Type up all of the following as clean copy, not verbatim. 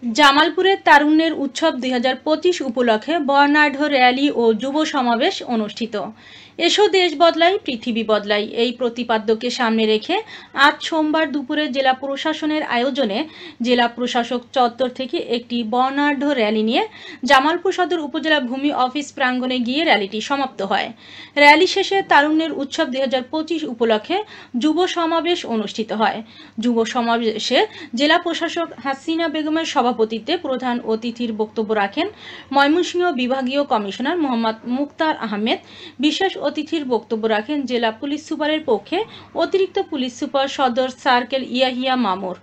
জামালপুরে তারুণ্যের উৎসব 2025 উপলক্ষে বর্ণাঢ্য র্যালি ও যুব সমাবেশ অনুষ্ঠিত। এসো দেশ বদলাই পৃথিবী বদলাই এই প্রতিপাদ্যকে সামনে রেখে আজ সোমবার দুপুরে জেলা প্রশাসনের আয়োজনে জেলা প্রশাসক চত্বর থেকে একটি বর্ণাঢ্য র্যালি নিয়ে জামালপুর সদর উপজেলা ভূমি অফিস প্রাঙ্গণে গিয়ে র্যালিটি সমাপ্ত হয়। র্যালি শেষে তারুণ্যের উৎসব 2025 উপলক্ষে যুব সমাবেশ অনুষ্ঠিত হয়। যুব সমাবেশে জেলা প্রশাসক হাসিনা বেগমের সভাপতিত্বে প্রধান অতিথির বক্তব্য রাখেন ময়মনসিংহ বিভাগীয় কমিশনার মোহাম্মদ মুক্তার আহমেদ। বিশেষ অতিথির বক্তব্য রাখেন জেলা পুলিশ সুপারের পক্ষে অতিরিক্ত পুলিশ সুপার সদর সার্কেল ইয়াহিয়া মামুর।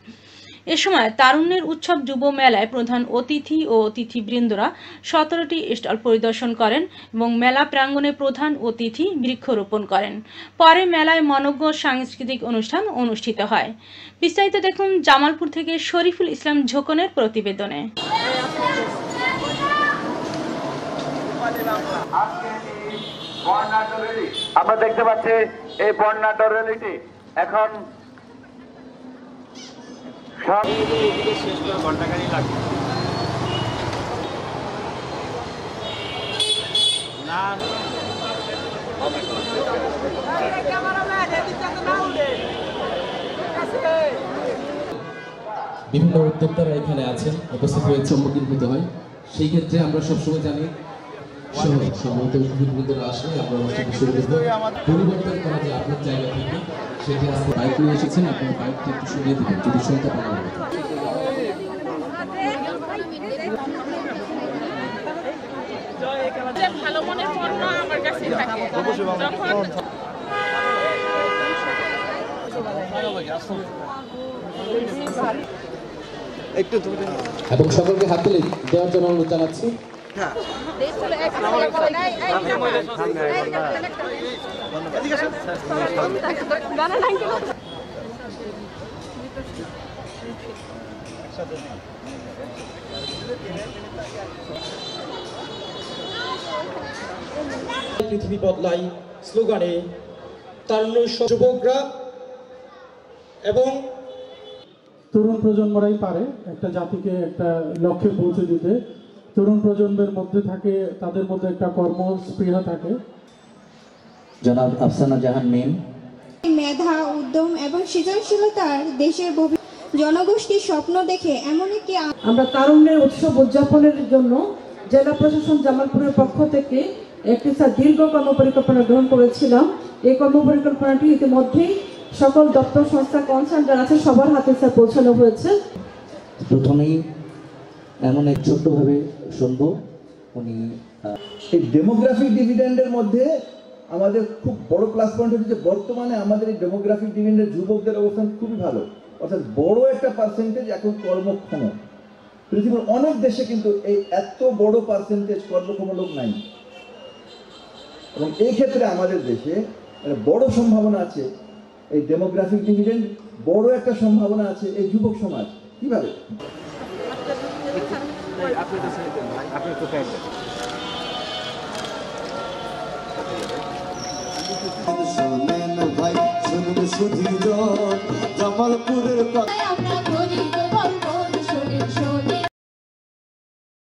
এ সময় তারুণ্যের উৎসব যুব মেলায় প্রধান অতিথি ও অতিথিবৃন্দরা 17টি স্টল পরিদর্শন করেন এবং মেলা প্রাঙ্গণে প্রধান অতিথি বৃক্ষরোপণ করেন। পরে মেলায় মনোজ্ঞ সাংস্কৃতিক অনুষ্ঠান অনুষ্ঠিত হয়। বিস্তারিত দেখুন জামালপুর থেকে শরীফুল ইসলাম ঝোকনের প্রতিবেদনে। আমরা দেখতে পাচ্ছি এই বর্ণাঢ্য র্যালিটি এখন বিভিন্ন উদ্যোক্তারা এখানে আছেন, উপস্থিত হয়ে সম্মুখীন হতে হয়। সেই ক্ষেত্রে আমরা সবসময় জানি সম্মত সুবিধারা আসলে আমরা অনুষ্ঠানটি শুরু করব। পরিবর্তন করা যায় আপনার জায়গা থেকে, সেটি আজকে বাইক নিয়ে এসেছেন, আপনার বাইকটি একটু সরিয়ে দেবেন যদি শুনতে পারেন। ভালো মনের পণ্য আমার কাছে থাকে এবং সকলকে হাততালি দেওয়ার জন্য অনুরোধ জানাচ্ছি। পৃথিবী বদলাই স্লোগানে তারুণ্য যুবকরা এবং তরুণ প্রজন্মরাই পারে একটা জাতিকে একটা লক্ষ্যে পৌঁছে দিতে। তরুণ প্রজন্মের মধ্যে থাকে, তাদের মধ্যে একটা কর্মস্পৃহা থাকে। জনাব আফসানা জাহান মিম মেধা, উদ্যম এবং সৃজনশীলতার দেশের জনগোষ্ঠীর স্বপ্ন দেখে এমন একটি আমরা তারুণ্যের উৎসব উদযাপনের জন্য জেলা প্রশাসন জামালপুরের পক্ষ থেকে একটি দীর্ঘ কর্মপরিকল্পনা গ্রহণ করেছিলাম। এই কর্মপরিকল্পনাটি ইতিমধ্যেই সকল দপ্তর সংস্থা কনসার্ন যারা আছে সবার হাতে পৌঁছানো হয়েছে। প্রথমেই এমন এক ছোট্টভাবে শুনবো উনি এই ডেমোগ্রাফিক ডিভিডেন্ডের মধ্যে আমাদের খুব বড় প্লাস পয়েন্ট হচ্ছে যে বর্তমানে আমাদের এই ডেমোগ্রাফিক ডিভিডেন্ডের যুবকদের অবস্থান খুবই ভালো, অর্থাৎ বড় একটা পার্সেন্টেজ এখন কর্মক্ষম। পৃথিবীর অনেক দেশে কিন্তু এই এত বড় পার্সেন্টেজ কর্মক্ষম লোক নাই, এবং এই ক্ষেত্রে আমাদের দেশে বড় সম্ভাবনা আছে। এই ডেমোগ্রাফিক ডিভিডেন্ড বড় একটা সম্ভাবনা আছে এই যুবক সমাজ। কিভাবে ভাই শুনুন সুধীর জামালপুরের কথা।